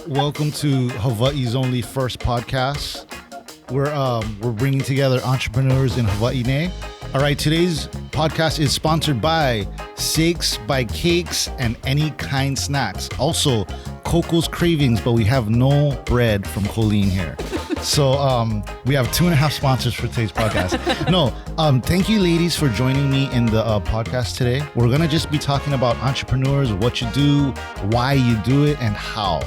Welcome to Hawaii's only first podcast. We're bringing together entrepreneurs in Hawaii. All right, today's podcast is sponsored by Shanks by Cakes and Any Kind Snacks. Also, Coco's Cravings, but we have no bread from Coleen here. So we have 2.5 sponsors for today's podcast. Thank you, ladies, for joining me in the podcast today. We're gonna just be talking about entrepreneurs, what you do, why you do it, and how.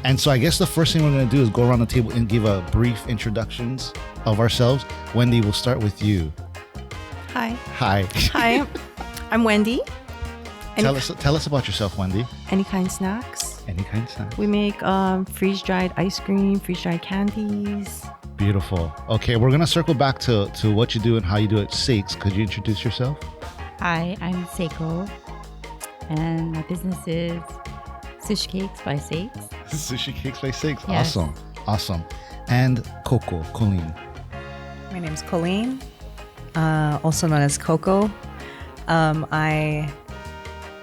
And so I guess the first thing we're gonna do is go around the table and give a brief introductions of ourselves. Wendy, we'll start with you. Hi. Hi. I'm Wendy. Tell us about yourself, Wendy. Any Kind Snacks. Any Kind Snacks. We make freeze-dried ice cream, freeze-dried candies. Beautiful. Okay, we're gonna circle back to what you do and how you do it. Shanks, could you introduce yourself? Hi, I'm Seiko, and my business is Sushi Cakes by Shanks. Sushi Cakes by Shanks. Yes. Awesome. And Coco, Coleen. My name is Coleen, also known as Coco. I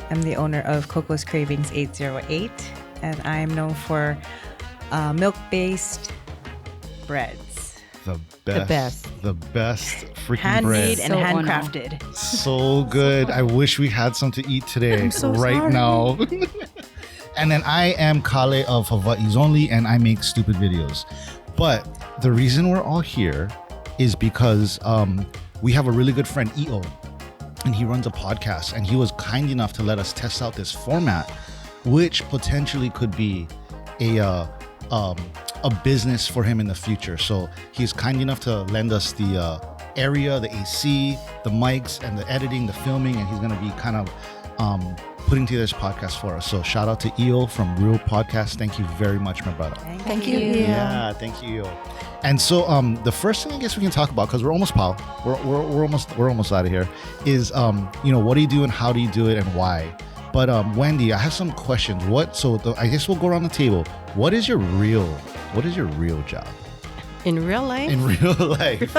am the owner of Coco's Cravings 808, and I'm known for milk-based breads. The best freaking Handmade bread. and handcrafted. So good. I wish we had some to eat today, I'm so right sorry. now. And then I am Kale of Hawaii's Only, and I make stupid videos. But the reason we're all here is because we have a really good friend, Io, and he runs a podcast, and he was kind enough to let us test out this format, which potentially could be a business for him in the future. So he's kind enough to lend us the area, the AC, the mics, and the editing, the filming, and he's going to be kind of putting together this podcast for us. So shout out to Io from Real Podcast. Thank you very much, my brother. Thank you. Yeah, thank you. And so the first thing I guess we can talk about, because we're almost we're almost out of here, is what do you do and how do you do it and why? But Wendy, I have some questions. I guess we'll go around the table. What is your real job? In real life? In real life.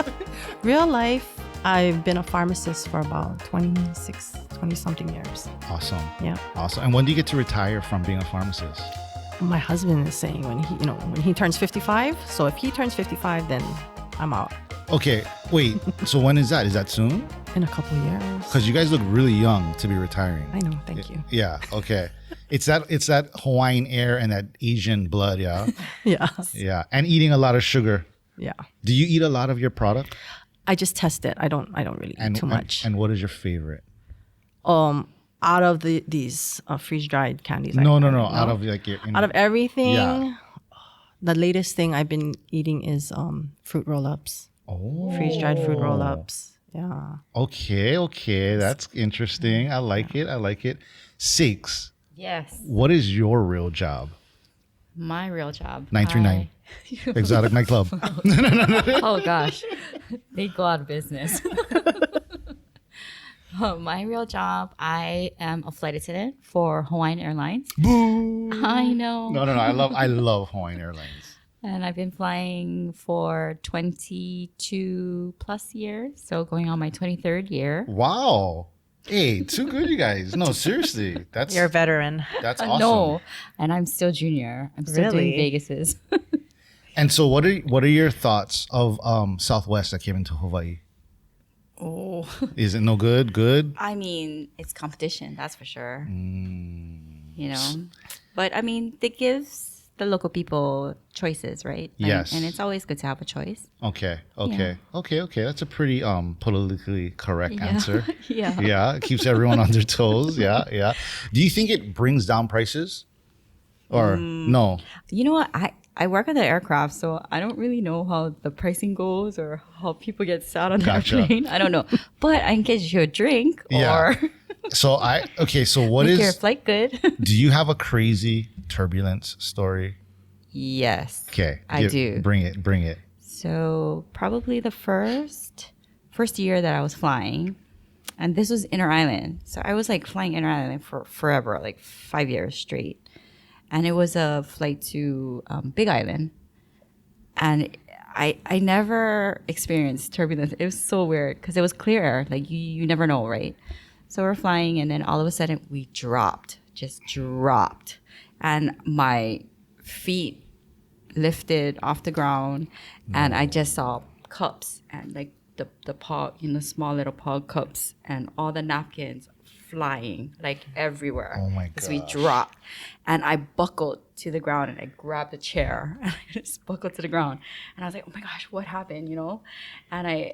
Real life, I've been a pharmacist for about 20-something years. Awesome. Yeah. Awesome. And when do you get to retire from being a pharmacist? My husband is saying when he turns 55. So if he turns 55, then I'm out. Okay, wait. So when is that? Is that soon? In a couple of years. Because you guys look really young to be retiring. I know. Thank you. Yeah. Okay. It's that Hawaiian air and that Asian blood. Yeah. Yeah. Yeah. And eating a lot of sugar. Yeah. Do you eat a lot of your product? I just test it. I don't really eat too much. And what is your favorite? Out of these freeze-dried candies. No. Out of like your. Out of everything. Yeah. The latest thing I've been eating is fruit roll-ups. Oh. Freeze-dried fruit roll-ups. Yeah. Okay. That's interesting. I like it. Shanks, Yes, what is your real job? my real job. 939. Exotic nightclub. Oh gosh, they go out of business. My real job, I am a flight attendant for Hawaiian Airlines. Boo. I know. No. I love Hawaiian Airlines. And I've been flying for 22 plus years, so going on my 23rd year. Wow. Hey, too good, you guys. No, seriously. You're a veteran. That's awesome. No, and I'm still junior. I'm still doing Really? Vegases. And so what are your thoughts of Southwest that came into Hawaii? Oh. Is it no good? Good? I mean, it's competition, that's for sure. But I mean, it gives the local people choices, right? Yes. And it's always good to have a choice. Okay. That's a pretty politically correct Yeah. answer. Yeah. Yeah, it keeps everyone on their toes. Yeah. Do you think it brings down prices? Or no? You know what? I work on the aircraft, so I don't really know how the pricing goes or how people get sat on the Gotcha. airplane. I don't know. But I can get you a drink Yeah. or So what make your is flight good. do you have a crazy turbulence story? Yes. Okay. I do. Bring it. So probably the first year that I was flying, and this was inter island. So I was like flying inter island for forever, like 5 years straight. And it was a flight to Big Island. And I never experienced turbulence. It was so weird because it was clear air. Like you never know, right? So we're flying, and then all of a sudden we just dropped. And my feet lifted off the ground, and I just saw cups and like the pog, small little pog cups, and all the napkins flying like everywhere. Oh my As we gosh. dropped, and I buckled to the ground, and I grabbed a chair and I just buckled to the ground, and I was like, oh my gosh, what happened? And I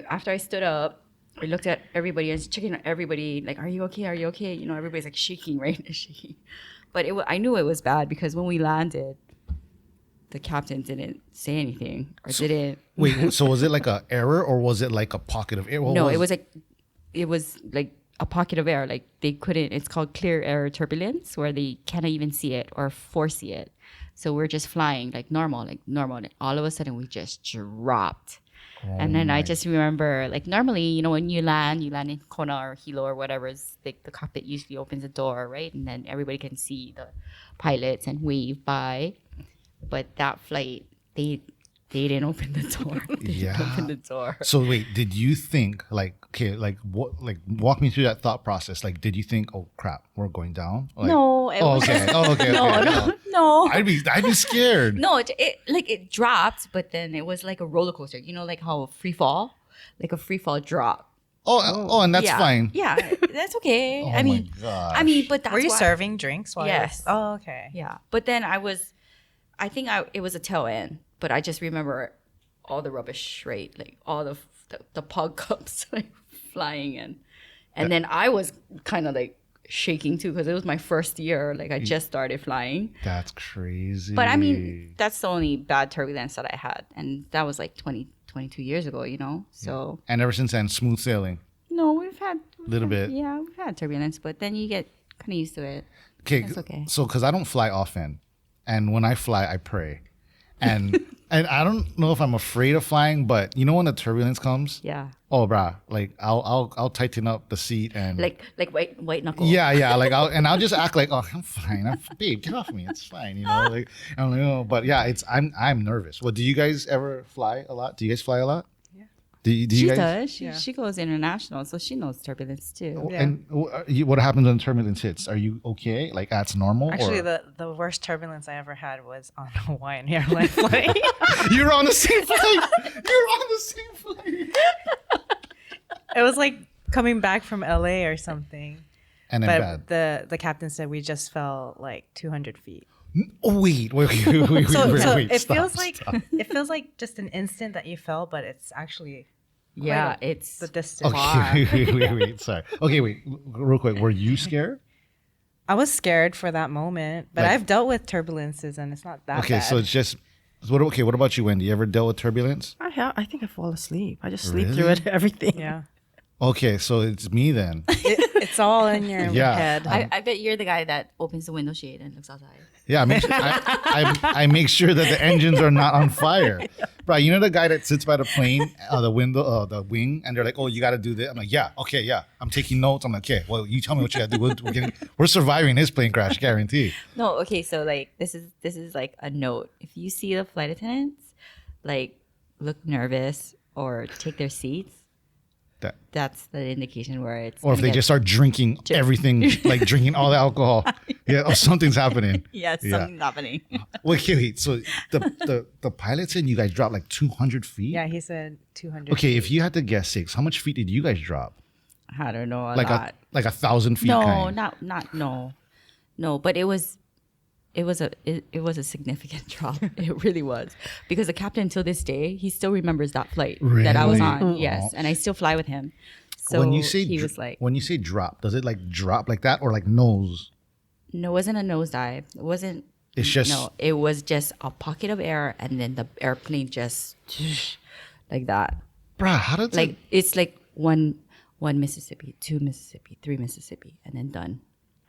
after I stood up, I looked at everybody and was checking on everybody, like, are you okay? Are you okay? Everybody's like shaking, right? Shaking. But I knew it was bad because when we landed, the captain didn't say anything or didn't. Wait, so was it like a error or was it like a pocket of air? No, it was like a pocket of air. Like they couldn't. It's called clear air turbulence, where they cannot even see it or foresee it. So we're just flying like normal. And all of a sudden we just dropped. And then I just remember, like, normally, when you land in Kona or Hilo or whatever, it's like the cockpit usually opens a door, right? And then everybody can see the pilots and wave by. But that flight, they didn't open the door. They didn't open the door. So wait, did you think walk me through that thought process? Like, did you think, oh crap, we're going down? Like, No. It was okay. No. I'd be scared. No, it dropped, but then it was like a roller coaster. Like how a free fall drop. And that's Yeah. fine. Yeah, that's okay. Oh I mean, my gosh. but that's Were you why- serving drinks? While Yes. Oh, okay. Yeah, but then I think it was a tail end, but I just remember all the rubbish, right? Like all the pug cups like flying in, and then I was kind of like shaking too because it was my first year. Like I just started flying. That's crazy. But I mean, that's the only bad turbulence that I had, and that was like 22 years ago. So and ever since then, smooth sailing. no, we've had Little bit. Yeah, we've had turbulence, but then you get kind of used to it. Okay, That's okay. so because I don't fly often, and when I fly, I pray, and and I don't know if I'm afraid of flying, but when the turbulence comes, Yeah, oh brah, like I'll tighten up the seat and like white knuckle. yeah, like I'll just act like, oh, I'm fine, babe, get off me, it's fine, like I'm like, oh, but yeah, I'm nervous. Well, do you guys ever fly a lot? Do you guys fly a lot? Do you She guys? does. She goes international, so she knows turbulence too. Yeah. And what happens when turbulence hits? Are you okay? Like that's normal? Actually, or? the worst turbulence I ever had was on a Hawaiian airline flight. You're on the same flight. You're on the same flight. It was like coming back from LA or something. And then But bad. the captain said we just fell like 200 feet. Oh, wait. So it Stop, feels like stop. it feels like just an instant that you fell, but it's actually Yeah, quite it's the distance. Okay, wait. Sorry. Okay, wait. Real quick. Were you scared? I was scared for that moment, but Like- I've dealt with turbulences and it's not that Okay, bad. so it's just. What about you, Wendy? You ever dealt with turbulence? I think I fall asleep. I just sleep Really? through it, everything. yeah, Okay, so it's me then. it's all in your Yeah. head. I bet you're the guy that opens the window shade and looks outside. Yeah, I make sure that the engines are not on fire. Bro, you know the guy that sits by the plane, the window, the wing, and they're like, "Oh, you got to do this." I'm like, "Yeah, okay, yeah." I'm taking notes. I'm like, "Okay, well, you tell me what you got to do. We're surviving this plane crash, guarantee." No, okay, so like this is like a note. If you see the flight attendants like look nervous or take their seats, that's the indication where it's. Or if they just start drinking everything, like drinking all the alcohol, something's happening. yes, Yeah. something's happening. Wait. So the pilot said you guys dropped like 200 feet. Yeah, he said 200. Okay, if you had to guess, Six, how much feet did you guys drop? I don't know a Like lot. like 1,000 feet. No, kind. no. But it was a significant drop. It really was, because the captain till this day he still remembers that flight that I was Really? on. Yes, and I still fly with him. So when you say he was like, when you say drop, does it like drop like that or like nose? no, it wasn't a nosedive. It wasn't. It's just No, it was just a pocket of air, and then the airplane just like that. bruh, how did Like it's like one Mississippi, 2 Mississippi, 3 Mississippi, and then done.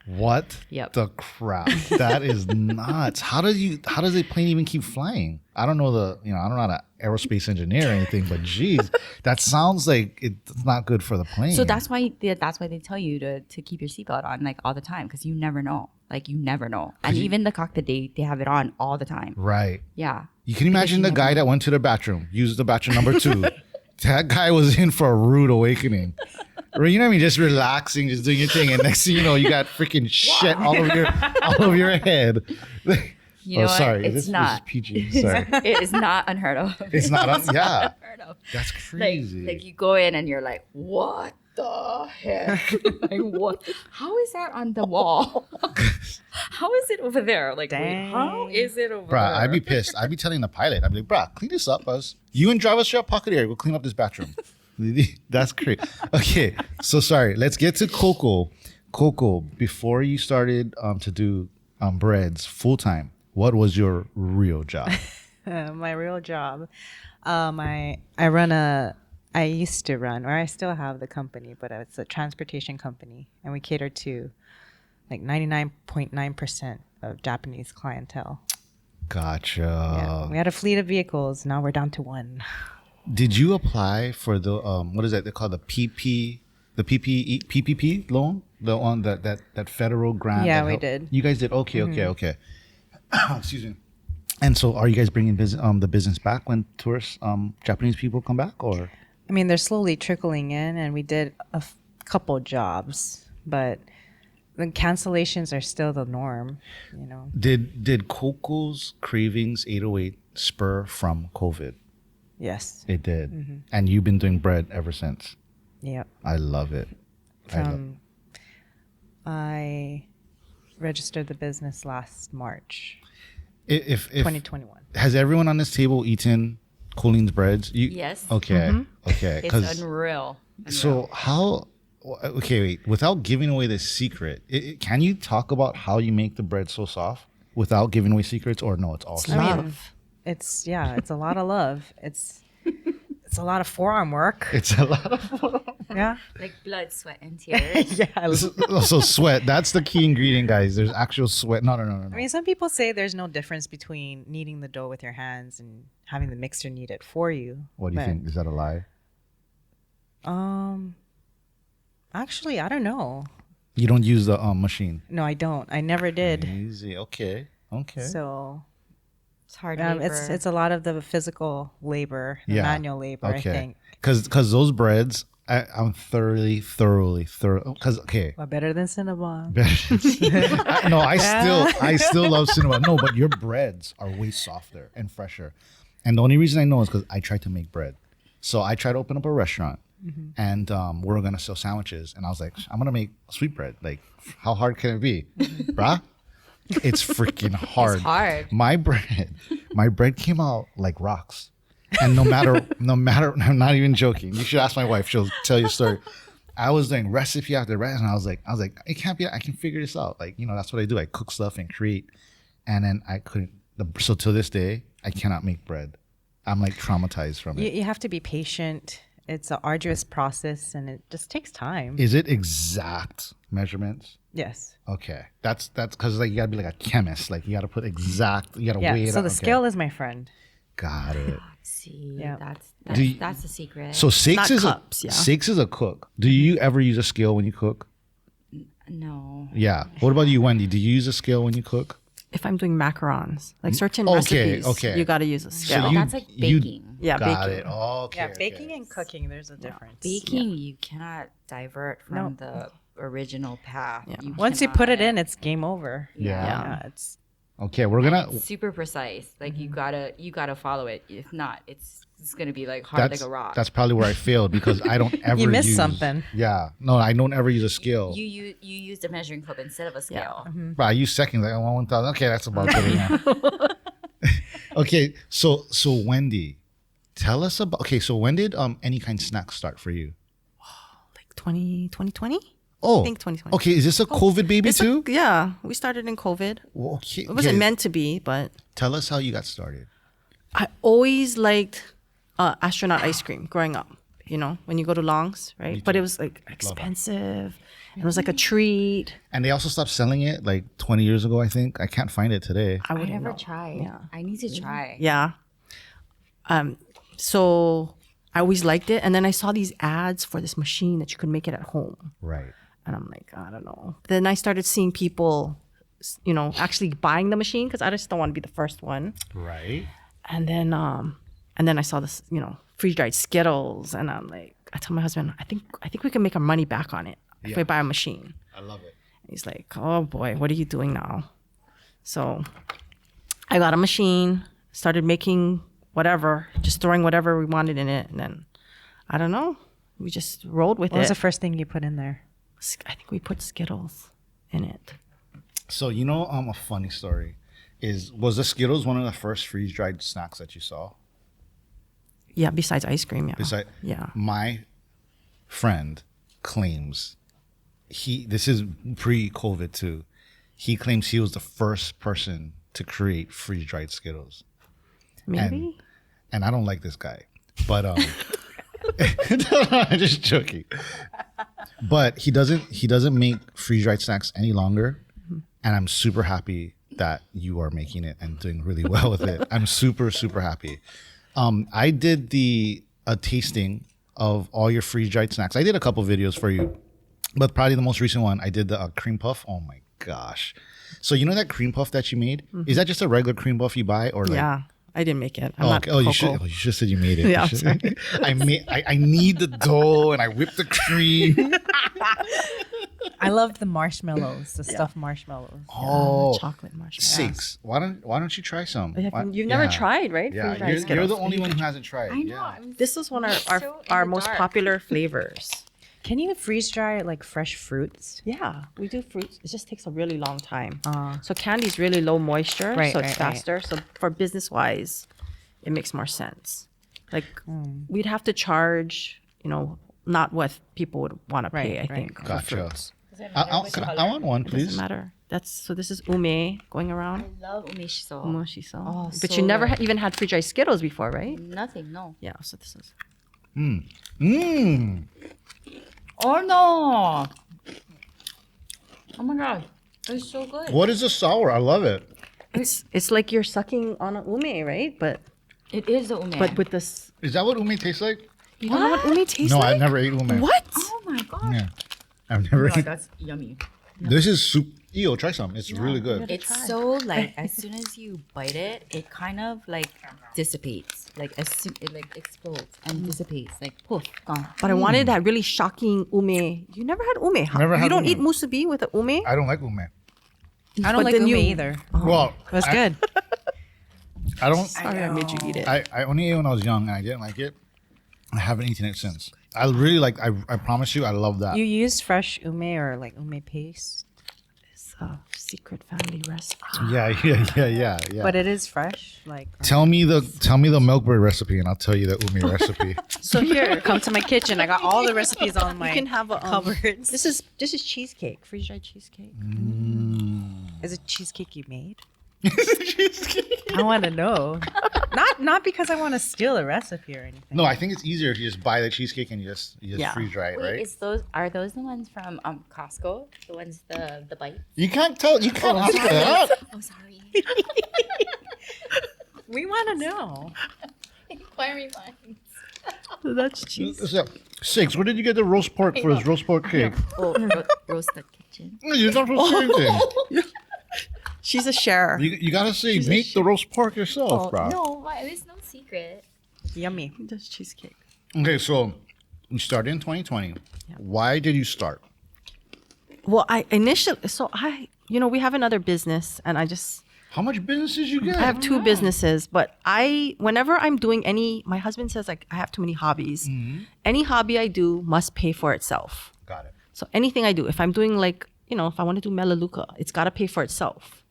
what Yep. the crap? That is nuts. How does the plane even keep flying? I don't know I'm not an aerospace engineer or anything, but geez, that sounds like it's not good for the plane. So that's why they tell you to keep your seatbelt on like all the time, because you never know. Like you never know. And even the cockpit they have it on all the time. right. Yeah. You can imagine the guy that went to the bathroom, used the bathroom number 2. That guy was in for a rude awakening. You know what I mean? Just relaxing, just doing your thing, and next thing you know, you got freaking shit all over your head. You know what? sorry. It's This is not. PG. Sorry. It is not unheard of. It's not. Yeah. Unheard of. That's crazy. Like you go in and you're like, what the heck? Like what? How is that on the wall? How is it over there? Like, wait, how is it over Bruh, there? I'd be pissed. I'd be telling the pilot. I'd be like, bruh, clean this up, buzz. You and drive us straight pocket area. Go clean up this bathroom. That's crazy. Okay, so sorry. Let's get to Coco. Coco, before you started to do breads full time, what was your real job? My real job. I used to run, or I still have the company, but it's a transportation company, and we cater to like 99.9% of Japanese clientele. Gotcha. Yeah, we had a fleet of vehicles. Now we're down to one. Did you apply for the what is that? They call the PPP loan, the one that federal grant? Yeah, that we helped? did. You guys did. Okay. Excuse me. And so, are you guys bringing the business back when tourists, Japanese people come back, or? I mean, they're slowly trickling in, and we did a couple jobs, but the cancellations are still the norm. You know. Did Coco's Cravings 808 spur from COVID? Yes. It did, and you've been doing bread ever since. Yep. I love it. I registered the business last March, If 2021. has everyone on this table eaten Coleen's breads? Yes. Okay. Okay. It's unreal. So how? Okay, wait. Without giving away the secret, can you talk about how you make the bread so soft without giving away secrets, or no? It's all secret? Love. It's a lot of love. It's a lot of forearm work. It's a lot of. Yeah. Like blood, sweat, and tears. Yeah. So sweat. That's the key ingredient, guys. There's actual sweat. No. I mean, some people say there's no difference between kneading the dough with your hands and having the mixer knead it for you. What do you think? Is that a lie? Actually, I don't know. You don't use the machine. No, I don't. I never did. Easy. Okay. So It's hard labor. it's a lot of the physical labor, the manual labor, I think. Because those breads, I'm thoroughly. Because Well, better than Cinnabon. I still love Cinnabon. No, but your breads are way softer and fresher. And the only reason I know is because I tried to make bread. So I tried to open up a restaurant, and we were gonna sell sandwiches. And I was like, I'm gonna make sweet bread. Like, how hard can it be, bruh? It's freaking hard. It's hard. My bread came out like rocks. And no matter, I'm not even joking. You should ask my wife. She'll tell you a story. I was doing recipe after recipe, and I was like, it can't be. I can figure this out. Like, that's what I do. I cook stuff and create. And then I couldn't. So to this day, I cannot make bread. I'm like traumatized from it. You have to be patient. It's an arduous process, and it just takes time. Is it exact measurements? Yes. Okay, that's because like you gotta be like a chemist. Like you gotta put exact. You gotta Yeah. weigh it. So out. the scale is my friend. Got it. See, Yeah. that's the secret. So Six Not is cups, yeah. Six is a cook. Do you ever use a scale when you cook? No. Yeah. What about you, Wendy? Do you use a scale when you cook? If I'm doing macarons, like certain Okay, recipes, okay. you got to use a scale. you- That's like baking. Yeah, Got baking. it. Okay. Yeah, baking and cooking, there's a difference. Baking, you cannot divert from the original path. Yeah. Once you put it in, it's game over. Yeah. Yeah, it's Okay, we're gonna. It's super precise. Like you gotta follow it. If not, it's gonna be like hard like a rock. That's probably where I failed because I don't ever. You missed use, something. Yeah. No, I don't ever use a scale. You used a measuring cup instead of a scale. But I use seconds. Like I want 1,000. Okay, that's about good enough. Okay, so Wendy, tell us about. Okay, so when did Any Kind Snacks start for you? Like 2020? Oh, I think 2020. Okay, is this a COVID baby too? Yeah, we started in COVID. Well, okay, It wasn't okay. meant to be, but Tell us how you got started. I always liked astronaut ice cream growing up. You know, when you go to Long's, right? But it was like expensive. It was like a treat. And they also stopped selling it like 20 years ago, I think. I can't find it today. I wouldn't never know. tried. Yeah. I need to try. Yeah. So I always liked it, and then I saw these ads for this machine that you could make it at home. Right. And I'm like, I don't know. Then I started seeing people, actually buying the machine because I just don't want to be the first one. Right. And then I saw this, freeze dried Skittles, and I'm like, I told my husband, I think we can make our money back on it if we buy a machine. I love it. And he's like, oh boy, what are you doing now? So I got a machine, started making whatever, just throwing whatever we wanted in it. And then, I don't know, we just rolled with it. What was the first thing you put in there? I think we put Skittles in it. So, a funny story was the Skittles one of the first freeze-dried snacks that you saw? Yeah, besides ice cream, yeah. Yeah. My friend claims this is pre-COVID too. He claims he was the first person to create freeze-dried Skittles. Maybe. And I don't like this guy, but I'm just joking. But he doesn't make freeze-dried snacks any longer, and I'm super happy that you are making it and doing really well with it. I'm super, super happy. I did a tasting of all your freeze-dried snacks. I did a couple videos for you, but probably the most recent one, I did the cream puff. Oh my gosh. So that cream puff that you made, is that just a regular cream puff you buy? Or yeah, I didn't make it. I'm not Coco. You should have said you made it. Yeah, I'm sorry. I need the dough and I whip the cream. I love the marshmallows, the stuffed marshmallows. Oh, chocolate marshmallows. Sakes. Why don't you try some? You've never tried, right? Yeah, Freeze-dried you're the Skittles. only one who hasn't tried. I know. Yeah. This is one of our most popular flavors. Can you freeze dry like fresh fruits? Yeah, we do fruits. It just takes a really long time. So candy's really low moisture, so it's faster. So for business wise, it makes more sense. Like we'd have to charge, not what people would want to pay. I think. Gotcha. For fruits. I want one, It please. doesn't matter. So this is ume going around. I love umeshiso. Umeshiso. Oh, But so you never good. even had freeze-dried Skittles before, right? Nothing, no. Yeah. So this is. Oh no! Oh my god, it's so good. What is the sour? I love it. It's like you're sucking on an ume, right? But It is the ume. with this. Is that what ume tastes like? You don't know what ume tastes No, like? I've never ate ume. What? Oh my god. Yeah, I've never. God, that's yummy. This is soup. Ew, try some. It's really good. It's so like as soon as you bite it, it kind of like dissipates. Like as soon it like explodes and dissipates. Like poof, gone. But I wanted that really shocking ume. You never had ume, huh? Never You had don't ume. eat musubi with the ume? I don't like ume. I don't But like then ume you- either. Well, It was good. I don't. Sorry, I made you eat it. I only ate it when I was young and I didn't like it. I haven't eaten it since. I really like. I promise you, I love that. You use fresh ume or like ume paste, It's a secret family recipe. Yeah. but it is fresh. Like Tell me the milk bread recipe, and I'll tell you the ume recipe. So here, come to my kitchen. I got all the recipes on my you can have a cupboards. This is cheesecake, freeze-dried cheesecake. Is it cheesecake you made? I want to know. Not because I want to steal a recipe or anything. No, I think it's easier if you just buy the cheesecake and you just Yeah. freeze dry it, Wait, right? are those the ones from Costco? The ones the bites? You can't tell. You can't ask that. Oh sorry. We want to know. Inquiry minds. That's cheese. Six. Where did you get the roast pork for this roast pork cake? Oh, roasted kitchen. You're not supposed to say anything. She's a sharer. You gotta say, She's a make the roast pork yourself, bro. No, why? There's no secret. Yummy. That's cheesecake. Okay, so you started in 2020. Why did you start? Well, we have another business, and How much business did you get? I have two businesses, but whenever I'm doing my husband says like I have too many hobbies. Any hobby I do must pay for itself. Got it. So anything I do, if I'm doing if I want to do Melaleuca, it's got to pay for itself.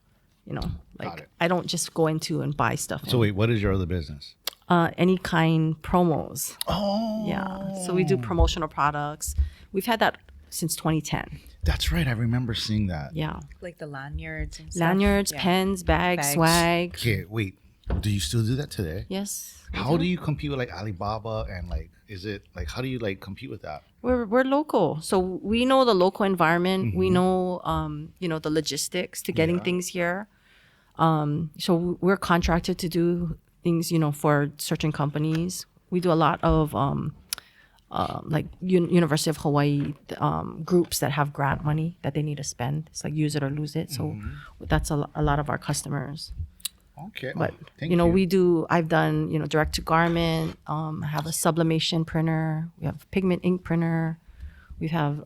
Got it. I don't just go into and buy stuff. So wait, what is your other business? Any kind promos. Oh, Yeah. So we do promotional products. We've had that since 2010. that's right. I remember seeing that. Yeah. Like the lanyards and stuff. Lanyards, Yeah. pens, bags, Bags. swag. Okay, wait. Do you still do that today? Yes. How do you compete with like Alibaba and is it like how do you compete with that? We're local, so we know the local environment. We know the logistics to getting things here. So we're contracted to do things for certain companies. We do a lot of University of Hawaii groups that have grant money that they need to spend. It's like use it or lose it. So that's a lot of our customers. Okay. But Thank you. I've done direct to garment. I have a sublimation printer. We have pigment ink printer. We have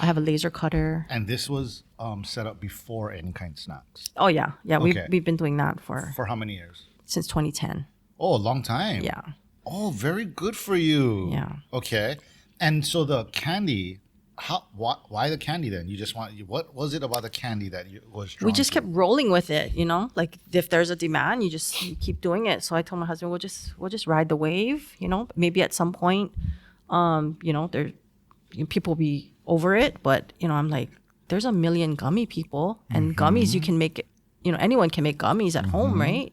I have a laser cutter. And this was set up before any kind of snacks. Oh yeah. Okay. We've been doing that for how many years? since 2010. Oh, a long time. Yeah. Oh, very good for you. Yeah. Okay. And so the candy, why the candy then? You just what was it about the candy that was drawn We just to kept rolling with it, you know. Like if there's a demand, you keep doing it. So I told my husband, we'll just ride the wave, you know. Maybe at some point, you know, people will be over it, but you know, I'm like, there's a million gummy people, and gummies you can make. You know, anyone can make gummies at home, right?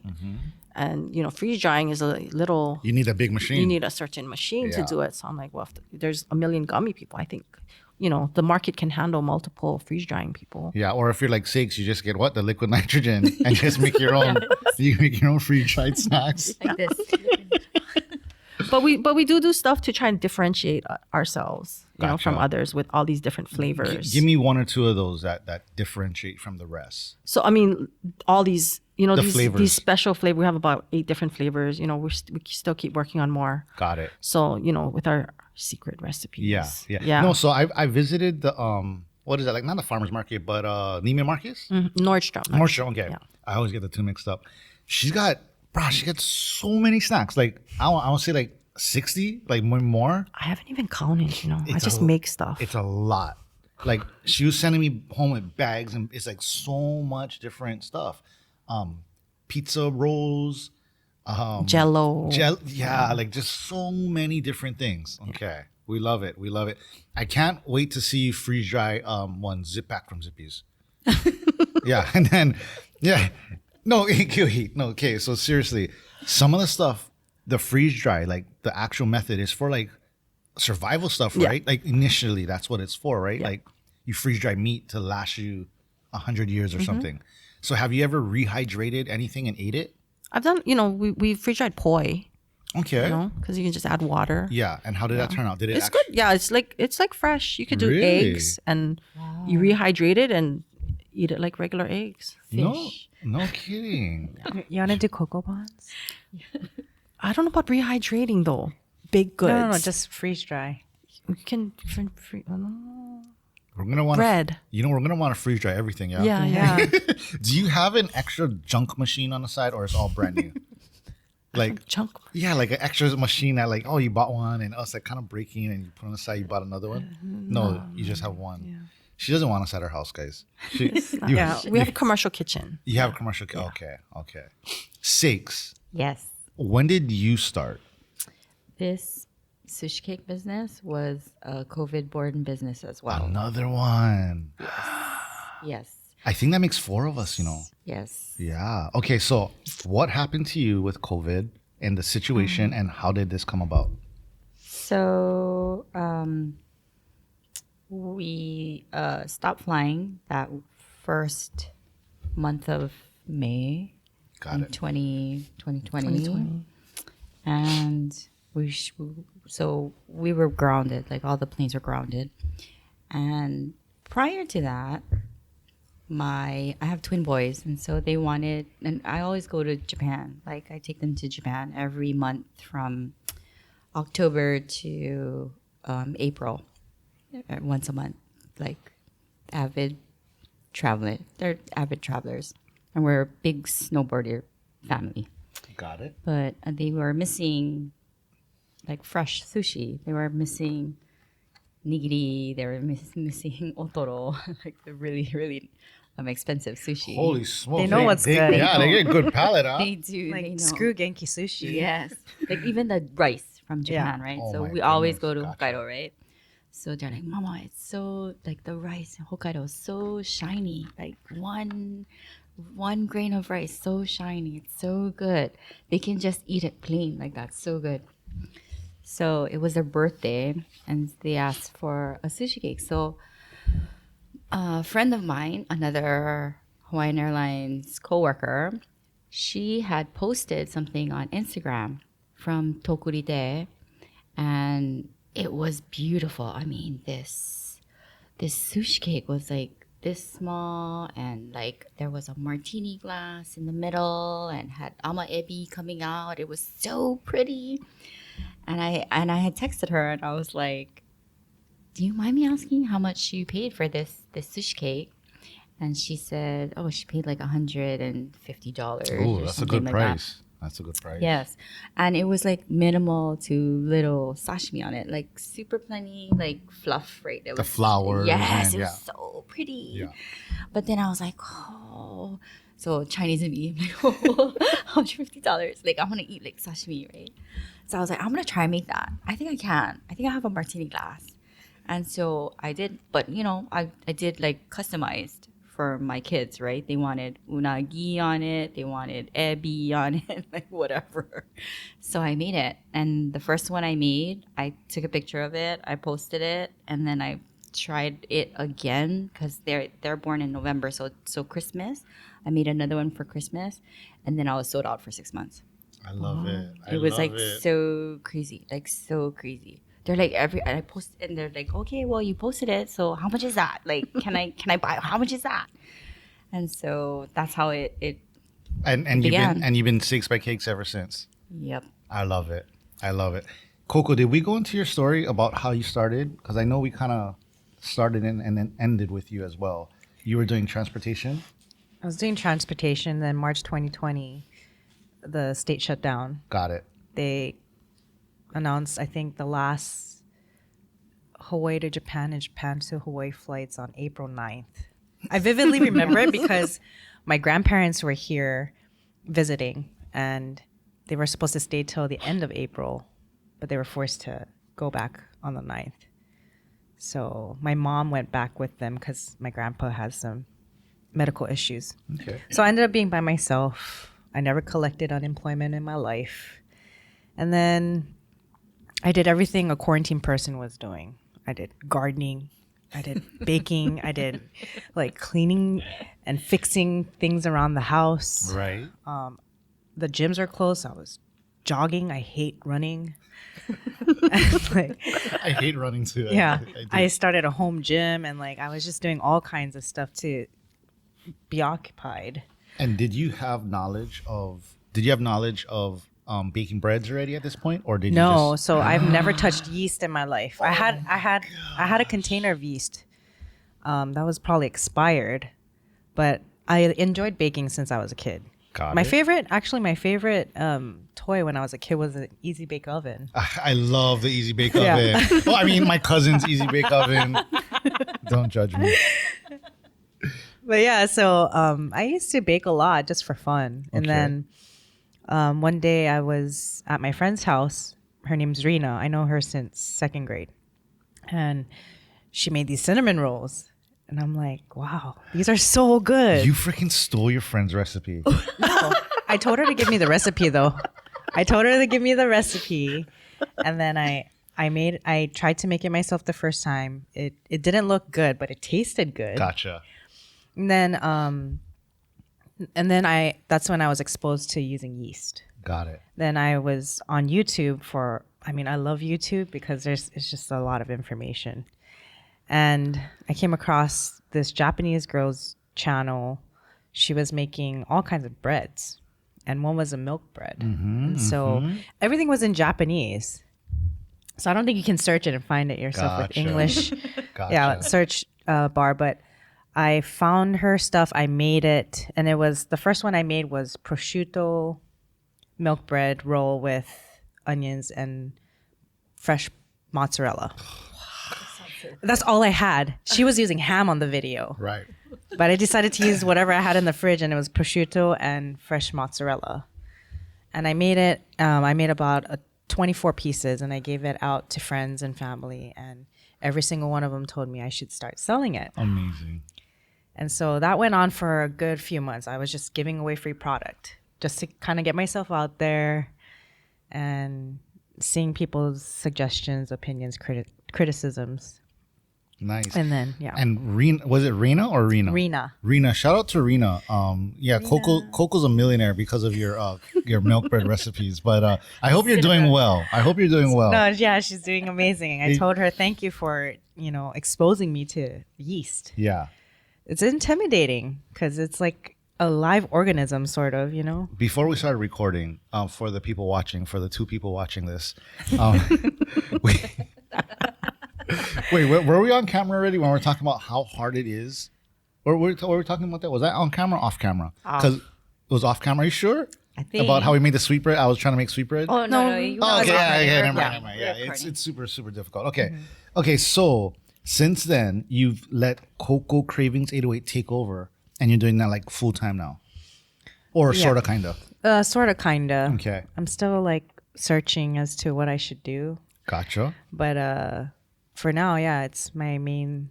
And you know, freeze drying is a little. You need a big machine. You need a certain machine to do it. So I'm like, well, if there's a million gummy people, I think, you know, the market can handle multiple freeze drying people. Yeah, or if you're like Six, you just get the liquid nitrogen and just make your own. You make your own freeze dried snacks. Like this. But we do stuff to try and differentiate ourselves, you know, from Gotcha. others with all these different flavors. Give me one or two of those that differentiate from the rest. So I mean, all these, you know, The these flavors. special flavors. We have about 8 different flavors. You know, we still keep working on more. Got it. So you know, with our secret recipes. Yeah. No, so I visited the what is that, like, not the farmer's market, but Neiman Marcus? Nordstrom. Nordstrom, okay. Yeah. I always get the two mixed up. She got so many snacks. Like I want to say like 60, like more. I haven't even counted. You know, I It's just a- make stuff. It's a lot. Like she was sending me home with bags, and it's like so much different stuff. Pizza rolls, Jello. like just so many different things. Okay, we love it. We love it. I can't wait to see you freeze dry one zip pack from Zippy's. Yeah, and then no, okay. So seriously, some of the stuff, the freeze dry, like the actual method is for like survival stuff, right? Like initially, that's what it's for, right? Like you freeze dry meat to last you 100 years or something. So have you ever rehydrated anything and ate it? I've done. You know, we freeze dried poi. Okay. You know, because you can just add water. Yeah, and how did that turn out? Did it? It's good. Yeah, it's like fresh. You could do Really? eggs, and you rehydrate it and eat it like regular eggs. No kidding. You want to do cocoa bonds? I don't know about rehydrating though. Baked goods. No, just freeze dry. You can I don't know. We're gonna want Bread. We're gonna want to freeze dry everything. Yeah. Yeah. Do you have an extra junk machine on the side, or it's all brand new? Like Chunk. yeah, like an extra machine that like, oh, you bought one and it's like kind of breaking, and you put on the side, you bought another one. No, you just have one. Yeah. She doesn't want us at her house, guys. We have a commercial kitchen. You have a commercial. Okay. Six. Yes. When did you start? This sushi cake business was a COVID-born business as well. Another one. Yes. I think that makes 4 of us, you know. Yes. Yeah. Okay, so what happened to you with COVID and the situation, and how did this come about? So we stopped flying that first month of May Got in it. 2020. And so we were grounded, like all the planes were grounded. And prior to that, I have twin boys, and so they wanted, and I always go to Japan. Like I take them to Japan every month from October to April, once a month. Like avid traveling, they're avid travelers, and we're a big snowboarder family. Got it. But they were missing like fresh sushi. They were missing nigiri. They were missing otoro, like the really, really expensive sushi. Holy smokes. They know what's good. Yeah, they get a good palate, huh? They do. Like they know. screw Genki sushi. Yes. Like even the rice from Japan, Yeah. right? Oh So my we always goodness, go to gotcha. Hokkaido, right? So they're like, Mama, it's so, like the rice in Hokkaido is so shiny. Like one grain of rice, so shiny. It's so good. They can just eat it plain. Like that's so good. So it was their birthday, and they asked for a sushi cake. So a friend of mine, another Hawaiian Airlines coworker, she had posted something on Instagram from Tokurite, and it was beautiful. I mean, this sushi cake was like this small, and like there was a martini glass in the middle, and had ama ebi coming out. It was so pretty, and I had texted her, and I was like, do you mind me asking how much you paid for this sushi cake? And she said, oh, she paid like $150. Oh, that's a good price. That's a good price. Yes. And it was like minimal to little sashimi on it, like super plenty, like fluff, right? It The was, flowers. yes, it was so pretty. Yeah. But then I was like, oh. So Chinese in me, like, oh, $150. Like, I want to eat like sashimi, right? So I was like, I'm going to try and make that. I think I can. I think I have a martini glass. And so I did, but you know, I did like customized for my kids, right? They wanted unagi on it. They wanted ebi on it, like whatever. So I made it. And the first one I made, I took a picture of it. I posted it. And then I tried it again because they're born in November. So Christmas, I made another one for Christmas. And then I was sold out for 6 months. I love it. It was like so crazy, like so crazy. They're like I post and they're like, okay, well you posted it, so how much is that? Like, can I buy? How much is that? And so that's how it and began. you've been Six by Cakes ever since. Yep. I love it. Coco, did we go into your story about how you started? Because I know we kind of started and then ended with you as well. You were doing transportation. I was doing transportation. Then March 2020, the state shut down. Got it. They announced, I think, the last Hawaii to Japan and Japan to Hawaii flights on April 9th. I vividly remember it because my grandparents were here visiting and they were supposed to stay till the end of April, but they were forced to go back on the 9th. So my mom went back with them because my grandpa has some medical issues. Okay. So I ended up being by myself. I never collected unemployment in my life. And then I did everything a quarantine person was doing. I did gardening. I did baking. I did like cleaning and fixing things around the house. Right. The gyms are closed. So I was jogging. I hate running. Like, I hate running too. yeah. I I started a home gym and like I was just doing all kinds of stuff to be occupied. And did you have knowledge of baking breads already at this point, or did you No, just... so I've never touched yeast in my life. I had a container of yeast. That was probably expired, but I enjoyed baking since I was a kid. My favorite toy when I was a kid was an Easy Bake Oven. I love the Easy Bake Yeah. Oven. Well, I mean, my cousin's Easy Bake Oven. Don't judge me. But yeah, so I used to bake a lot just for fun. And then one day I was at my friend's house. Her name's Rena. I know her since second grade. And she made these cinnamon rolls. And I'm like, wow, these are so good. You freaking stole your friend's recipe. I told her to give me the recipe, though. And then I tried to make it myself the first time. It didn't look good, but it tasted good. Gotcha. And then that's when I was exposed to using yeast. Got it. Then I was on YouTube I love YouTube because it's just a lot of information. And I came across this Japanese girl's channel. She was making all kinds of breads. And one was a milk bread. So everything was in Japanese. So I don't think you can search it and find it yourself with English. Gotcha. Search bar. But I found her stuff. I made it. And the first one I made was prosciutto milk bread roll with onions and fresh mozzarella. That's all I had. She was using ham on the video. Right. But I decided to use whatever I had in the fridge, and it was prosciutto and fresh mozzarella. And I made it. I made about 24 pieces, and I gave it out to friends and family. And every single one of them told me I should start selling it. Amazing. And so that went on for a good few months. I was just giving away free product just to kind of get myself out there and seeing people's suggestions, opinions, criticisms. Nice. And then, yeah. And Rena, was it Rena or Rena? Rena. Shout out to Rena. Yeah, Rena. Coco's a millionaire because of your milk bread recipes. But I hope you're doing well. No, yeah, she's doing amazing. I told her thank you for, exposing me to yeast. Yeah. It's intimidating because it's like a live organism, sort of, Before we started recording, for the 2 people watching this, Wait, were we on camera already when we were talking about how hard it is? Or were we talking about that? Was that on camera or off camera? Because it was off camera. Are you sure? I think. About how we made the sweetbread? I was trying to make sweetbread. Oh, no. Oh, okay. Yeah, never mind. Yeah, it's super, super difficult. Okay. Okay, so since then, you've let Coco Cravings 808 take over, and you're doing that like full time now? Or sort of, kind of? Sort of, kind of. Okay. I'm still like searching as to what I should do. Gotcha. But for now, yeah, it's my main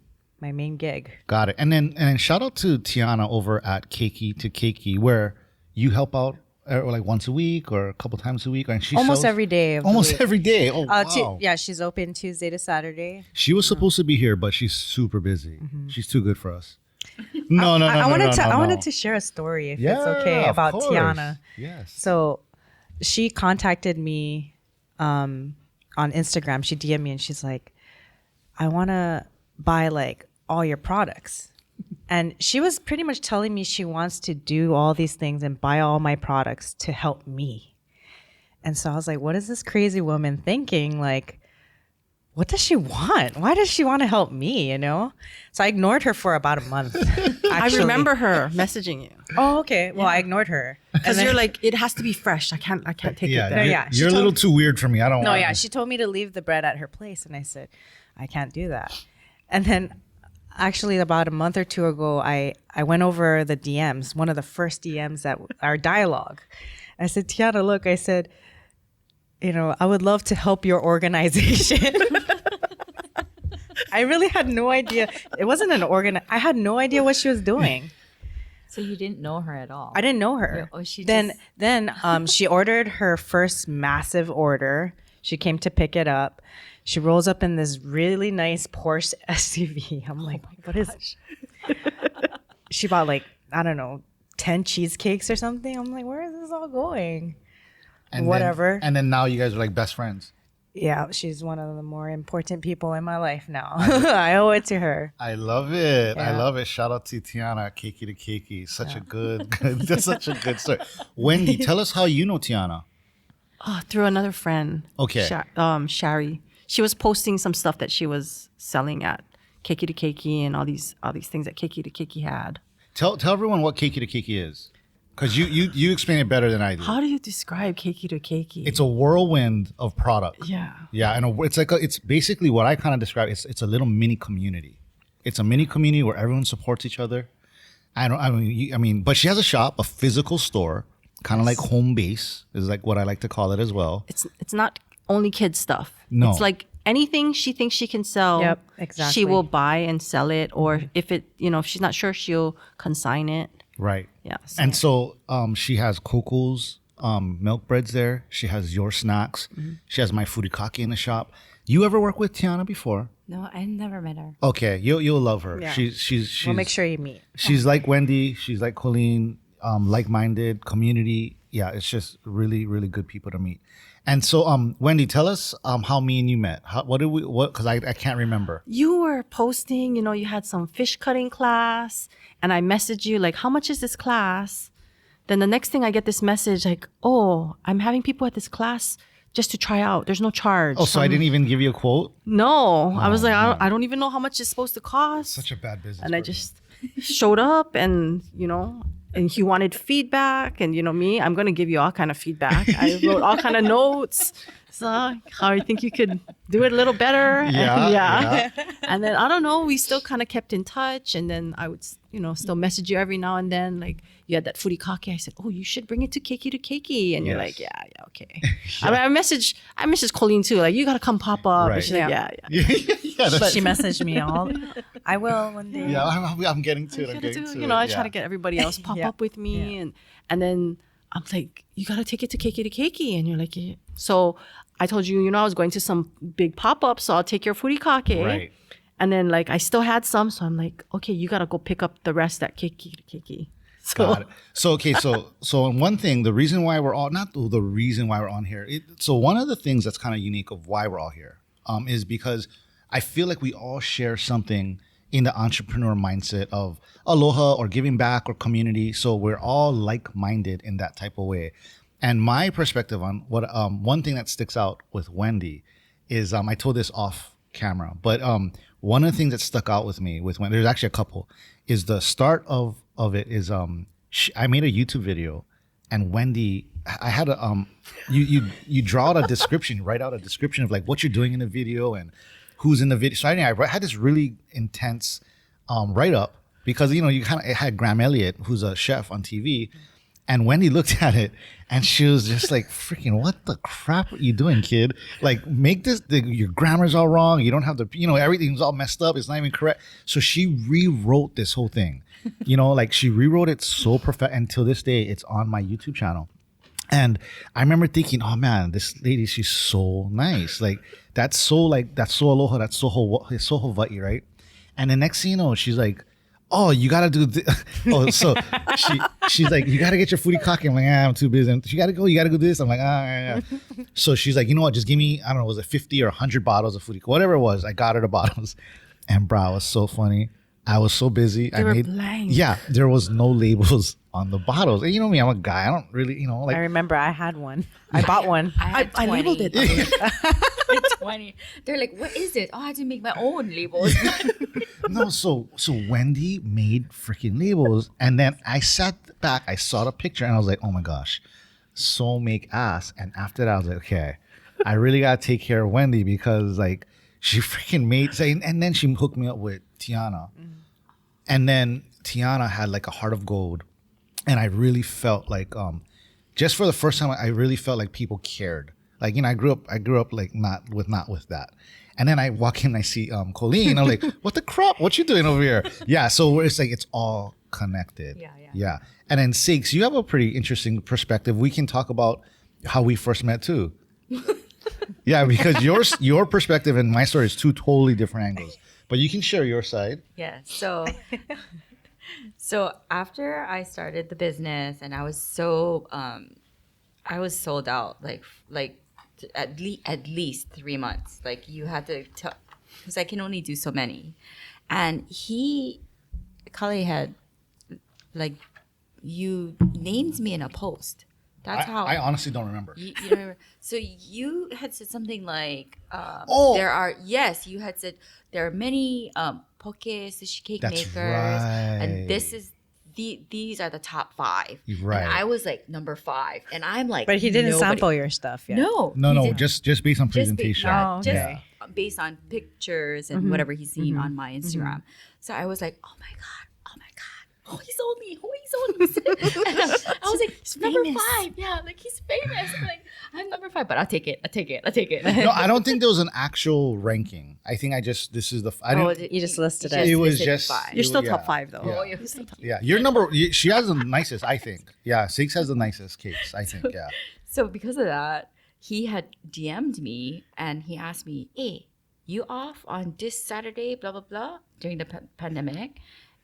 gig. Got it. And then shout out to Tiana over at Keiki to Keiki, where you help out like once a week or a couple times a week, and she Almost sells every day. Of the almost week. every day. Oh wow. Yeah, she's open Tuesday to Saturday. She was supposed to be here, but she's super busy. She's too good for us. No. I wanted to share a story if it's okay of about course. Tiana. Yes. So she contacted me on Instagram. She DM'd me and she's like, I want to buy like all your products. And she was pretty much telling me she wants to do all these things and buy all my products to help me. And so I was like, what is this crazy woman thinking? Like, what does she want? Why does she want to help me, you know? So I ignored her for about a month. I remember her messaging you. Oh, okay. Well, I ignored her. Because you're like, it has to be fresh. I can't take it there. You're a little too weird for me. I don't No, want yeah. She told me to leave the bread at her place. And I said, I can't do that. And then actually about a month or two ago, I went over the DMs, one of the first DMs that our dialogue. I said, Tiana, look, I said, you know, I would love to help your organization. I really had no idea. It wasn't I had no idea what she was doing. So you didn't know her at all? I didn't know her. Oh, she Then she ordered her first massive order. She came to pick it up. She rolls up in this really nice Porsche SUV. I'm like, what is she bought like, I don't know, 10 cheesecakes or something. I'm like, where is this all going? and whatever. And then now you guys are like best friends. Yeah, she's one of the more important people in my life now. I owe it to her. I love it. I Yeah. love it. Shout out to Tiana, Keiki to Keiki. Such a good, that's such a good story. Wendy, tell us how you know Tiana. Oh, through another friend. Okay. Shari. She was posting some stuff that she was selling at Keiki to Keiki and all these things that Keiki to Keiki had. Tell everyone what Keiki to Keiki is. Because you explain it better than I do. How do you describe Keiki to Keiki? It's a whirlwind of product. Yeah. Yeah, and it's basically what I kind of describe. It's a little mini community. It's a mini community where everyone supports each other. I mean, but she has a shop, a physical store, kind of like home base is like what I like to call it as well. It's not only kids stuff. No. It's like anything she thinks she can sell. Yep, exactly. She will buy and sell it, or if it, if she's not sure, she'll consign it. Right. Yeah. And so she has Coco's milk breads there. She has your snacks. She has my furikake in the shop. You ever work with Tiana before? No, I never met her. Okay, you'll love her. Yeah. She's We'll make sure you meet. She's like Wendy. She's like Coleen. Like-minded community. Yeah, it's just really, really good people to meet. And so, Wendy, tell us how me and you met. Because I can't remember. You were posting, you had some fish cutting class, and I messaged you like, how much is this class? Then the next thing I get this message like, oh, I'm having people at this class just to try out. There's no charge. Oh, so I didn't even give you a quote? No, I was like, I don't even know how much it's supposed to cost. Such a bad business. And I person. just showed up, and and he wanted feedback, and me, I'm gonna give you all kind of feedback. I wrote all kind of notes. So how I think you could do it a little better. Yeah. And then I don't know, we still kind of kept in touch, and then I would still message you every now and then. Like you had that furikake. I said, oh, you should bring it to Keiki to Keiki, and you're like, yeah, okay. I mean, I messaged Coleen too. Like, you gotta come pop up. Right. And she's like, yeah. that's, She messaged me all. I will one day. yeah, I'm getting to it. I'm getting to it. I try to get everybody else pop up with me, and then I'm like, you gotta take it to Keiki to Keiki, and you're like, yeah. So I told you, I was going to some big pop up, so I'll take your furikake. Right. And then like I still had some, so I'm like, okay, you gotta go pick up the rest at Keiki to Keiki. So, Got it. So okay, so one thing, the reason why we're all the reason why we're on here. So one of the things that's kind of unique of why we're all here, is because I feel like we all share something in the entrepreneur mindset of aloha or giving back or community. So we're all like-minded in that type of way. And my perspective on what one thing that sticks out with Wendy is I told this off camera. But one of the things that stuck out with me with when there's actually a couple is the start of it is I made a YouTube video, and Wendy, I had a you draw out a description, write out a description of like what you're doing in the video and who's in the video. So I had this really intense write up because you kind of had Graham Elliott, who's a chef on TV. And Wendy looked at it and she was just like, freaking, what the crap are you doing, kid? Like, make this, your grammar's all wrong. You don't have the, everything's all messed up. It's not even correct. So she rewrote this whole thing. Like she rewrote it so perfect. And till this day, it's on my YouTube channel. And I remember thinking, oh man, this lady, she's so nice. Like, that's so aloha, that's so Hawaii, right? And the next thing you know, she's like, oh, you gotta do so she's like, you gotta get your foodie cocky. I'm like, I'm too busy. And you gotta do this. I'm like, yeah. So she's like, you know what, just give me, I don't know, was it 50 or 100 bottles of foodie, whatever it was. I got her the bottles. And bro, it was so funny. I was so busy. They were blank. Yeah, there was no labels on the bottles. And you know me, I'm a guy. I don't really, like. I remember I had one. I bought one. I labeled it. 20. They're like, what is it? Oh, I had to make my own labels. No, so Wendy made freaking labels, and then I sat back, I saw the picture, and I was like, oh my gosh, so make ass. And after that, I was like, okay, I really gotta take care of Wendy because like she freaking made, and then she hooked me up with Tiana, and then Tiana had like a heart of gold, and I really felt like just for the first time, I really felt like people cared. Like, I grew up like not with that. And then I walk in and I see Coleen. I'm like, what the crap? What you doing over here? Yeah, so it's like it's all connected. Yeah. And then Seiko, you have a pretty interesting perspective. We can talk about how we first met too. Yeah, because your perspective and my story is two totally different angles. But you can share your side. Yeah. So after I started the business and I was so I was sold out like at least 3 months. Like you had to tell, because I can only do so many. And Kale had like, you named me in a post. That's how I honestly don't remember. You don't remember. So you had said something like, you had said there are many poke sushi cake makers, and this is these are the top 5. Right. And I was like number 5, and I'm like, but he didn't sample your stuff yet. No, just based on presentation. Based on pictures and whatever he's seen on my Instagram. So I was like, oh my god. He sold me. And I was like, he's number 5. Yeah, like he's famous. I'm number 5, but I'll take it. No, I don't think there was an actual ranking. I think this is the. You just listed it. It was just. 5. You're still top 5 though. Yeah. You're still top 5. Yeah, your number. She has the nicest, I think. Yeah, Seiko has the nicest cakes, I think. Yeah. So because of that, he had DM'd me and he asked me, "Hey, you off on this Saturday? Blah blah blah." During the pandemic.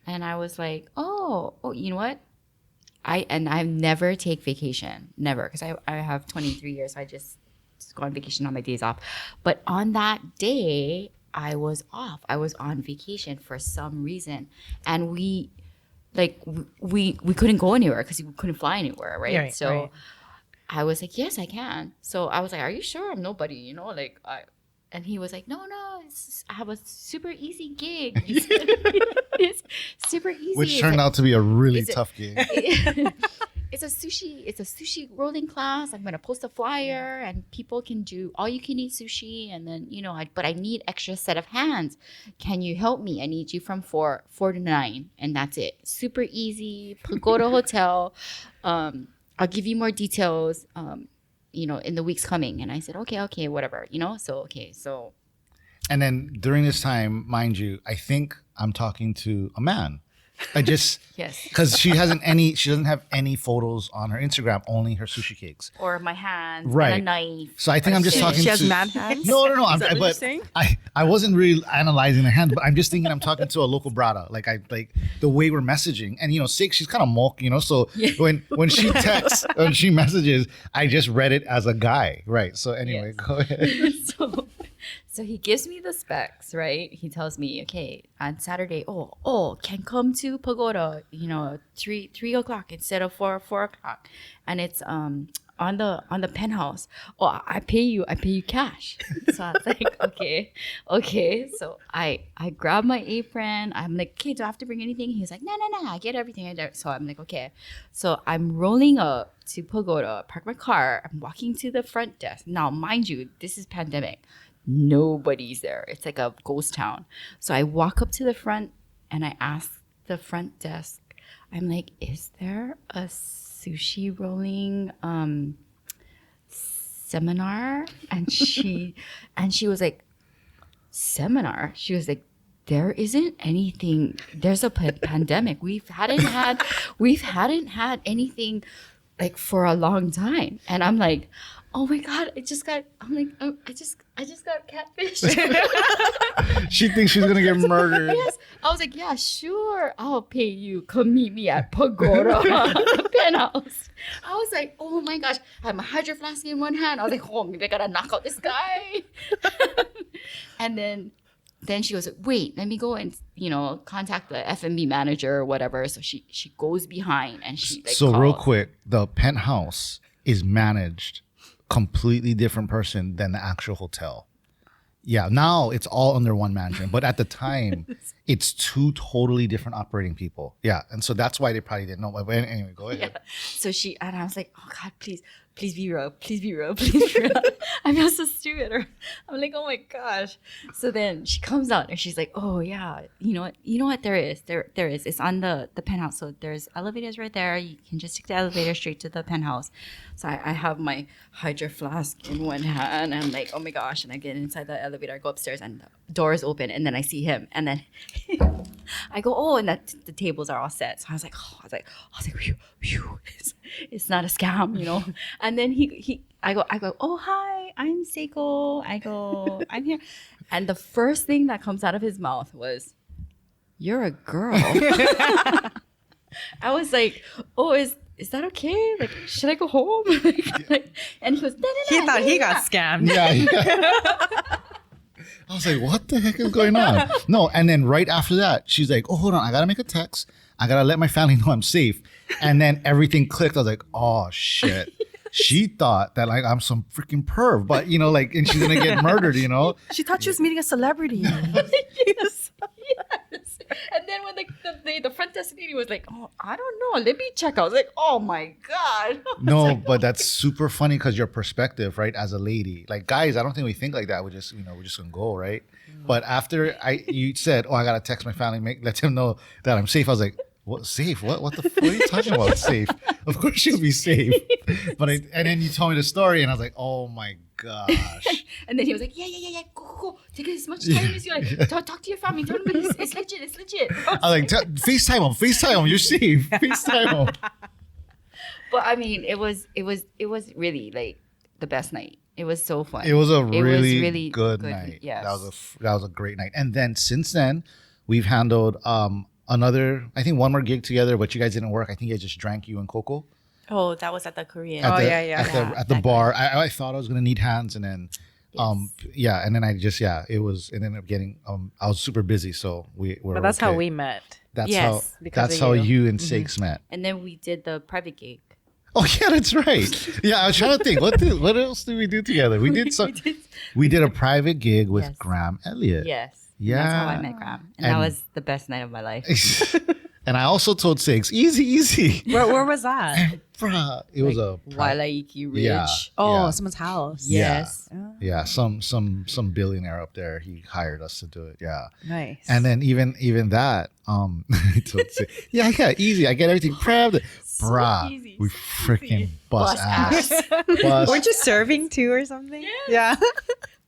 And I was like, oh, you know what? I never take vacation, never, because I have 23 years. So I just go on vacation on my days off. But on that day, I was off. I was on vacation for some reason, and we couldn't go anywhere because we couldn't fly anywhere, right? So I was like, yes, I can. So I was like, are you sure? I'm nobody, And he was like, no, I have a super easy gig. It's super easy. Which turned out to be a really tough gig. It's a sushi rolling class. I'm gonna post a flyer and people can do all you can eat sushi, and then but I need extra set of hands. Can you help me? I need you from 4 to 9, and that's it. Super easy. Pagoda Hotel. I'll give you more details. In the weeks coming. And I said, okay, whatever, so. And then during this time, mind you, I think I'm talking to a man. I just, yes, because she doesn't have any photos on her Instagram, only her sushi cakes. Or my hands, right. And a knife. So I think I'm just talking to. She has mad hands? No. I wasn't really analyzing the hands, but I'm just thinking I'm talking to a local brada. Like the way we're messaging, and Seiko, she's kind of mock, so when she texts, when she messages, I just read it as a guy, right? So anyway, Go ahead. So he gives me the specs, right? He tells me, okay, on Saturday, can come to Pagoda, 3 o'clock instead of 4 o'clock. And it's on the penthouse. Oh, I pay you cash. So I was like, okay. So I grab my apron. I'm like, okay, do I have to bring anything? He's like, no, I get everything. So I'm like, okay. So I'm rolling up to Pagoda, park my car. I'm walking to the front desk. Now, mind you, this is pandemic. Nobody's there. It's like a ghost town. So I walk up to the front and I ask the front desk, I'm like, is there a sushi rolling seminar? And she was like, seminar? She was like, there isn't anything. There's a pandemic. We hadn't had anything like for a long time. And I'm like, oh my God, I just got catfished. She thinks she's gonna get murdered. Yes. I was like, yeah, sure. I'll pay you. Come meet me at Pagoda, the penthouse. I was like, oh my gosh. I had my hydro flask in one hand. I was like, oh, maybe I gotta knock out this guy. And then she was like, wait, let me go and, contact the F&B manager or whatever. So she goes behind and she So real quick, the penthouse is managed completely different person than the actual hotel. Yeah, now it's all under one management, but at the time, it's two totally different operating people. Yeah, and so that's why they probably didn't know. But anyway, go ahead. Yeah. So and I was like, oh God, please be real, please be real. I feel so stupid. I'm like, oh my gosh. So then she comes out and she's like, oh yeah, you know what? There is. It's on the penthouse. So there's elevators right there. You can just take the elevator straight to the penthouse. So I have my hydro flask in one hand. And I'm like, oh my gosh. And I get inside the elevator. I go upstairs and the door is open. And then I see him. And then I go, oh, and the tables are all set. So I was like, phew, it's not a scam, And then I go, oh, hi, I'm Seiko. I go, I'm here. And the first thing that comes out of his mouth was, you're a girl. I was like, oh, is that okay? Like, should I go home? And he goes, no. He thought he got scammed. Yeah. I was like, what the heck is going on? No, and then right after that, she's like, oh, hold on, I gotta make a text. I gotta let my family know I'm safe. And then everything clicked. I was like, oh shit. She thought that like I'm some freaking perv, but and she's gonna get murdered, She thought she was meeting a celebrity. Yes. And then when the front desk lady was like, oh, I don't know, let me check. I was like, oh my God. No, but that's super funny because your perspective, right, as a lady, like guys, I don't think we think like that. We're just gonna go, right? But after you said, oh, I gotta text my family, let them know that I'm safe. I was like, what, safe? What the fuck are you talking about? Safe? Of course she'll be safe. But and then you told me the story, and I was like, oh my gosh. And then he was like, yeah, go. Take as much time as you like. Talk to your family. Tell them it's legit. I was like, FaceTime him. You're safe. FaceTime him. But I mean, it was really like the best night. It was so fun. It was a really good night. Yes. That was a great night. And then since then, we've handled another, I think one more gig together, but you guys didn't work. I think I just drank you and Coco. Oh, that was at the Korean. At the bar. I thought I was gonna need hands, and then and then it ended up getting I was super busy, so we were. But that's how we met. That's how you and Sakes met. And then we did the private gig. Oh yeah, that's right. Yeah, I was trying to think what else did we do together? We did a private gig with Graham Elliott. Yes. Yeah. That's how I met Graham. And that was the best night of my life. And I also told Sakes, easy. Where was that? Bruh, it was a Wailaiki Ridge. Yeah. Someone's house. Yes. Yeah, some billionaire up there. He hired us to do it. Yeah. Nice. And then even that, I told Sakes, easy. I get everything prepped. Bruh, easy, we freaking bust ass. Weren't you serving too or something? Yeah.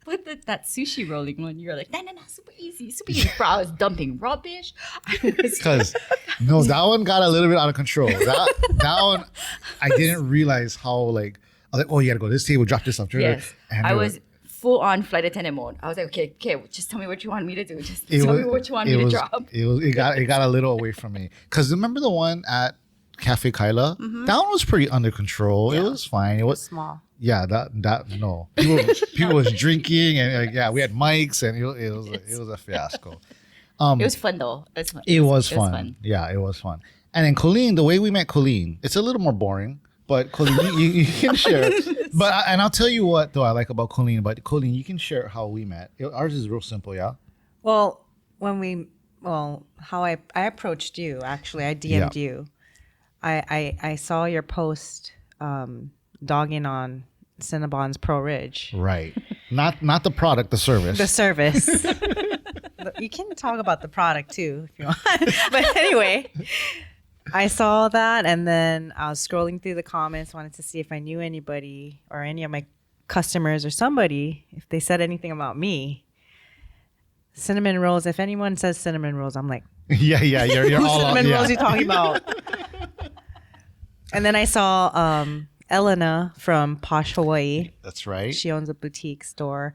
But that sushi rolling one, you're like, no, super easy. Bro, I was dumping rubbish. Because that one got a little bit out of control. That one, I didn't realize how like I was like, oh, you gotta go to this table, drop this up. Yes, and I was full on flight attendant mode. I was like, okay, just tell me what you want me to do. Just tell me what you want me to drop. It got a little away from me. Because remember the one at Cafe Kyla? Mm-hmm. That one was pretty under control. Yeah. It was fine. It was small. Yeah, no. People was drinking and we had mics and it was a fiasco. It was fun though. It was fun. Yeah, it was fun. And then Coleen, the way we met Coleen, it's a little more boring. But Coleen, you can share. And I'll tell you what though I like about Coleen. But Coleen, you can share how we met. Ours is real simple, yeah. Well, how I approached you, actually, I DM'd you. I saw your post dogging on Cinnabon's Pro Ridge. Right. Not the product, the service. The service. You can talk about the product too if you want. But anyway, I saw that, and then I was scrolling through the comments, wanted to see if I knew anybody or any of my customers or somebody, if they said anything about me. Cinnamon rolls. If anyone says cinnamon rolls, I'm like, yeah, you're all cinnamon rolls you talking about? And then I saw Elena from Posh Hawaii. That's right. She owns a boutique store.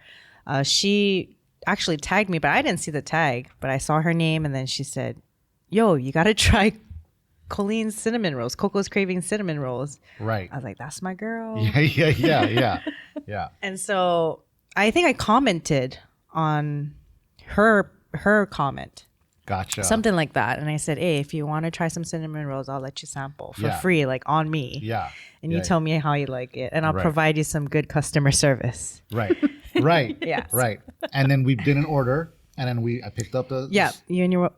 She actually tagged me, but I didn't see the tag. But I saw her name, and then she said, "Yo, you got to try Coleen's cinnamon rolls. Coco's Cravings cinnamon rolls." Right. I was like, "That's my girl." Yeah. And so I think I commented on her comment. Gotcha. Something like that. And I said, "Hey, if you want to try some cinnamon rolls, I'll let you sample for Yeah. free, like on me. Yeah. And you tell me how you like it, and I'll Right. provide you some good customer service." Right. Yeah. Right. And then we did an order, and then I picked up the Yeah,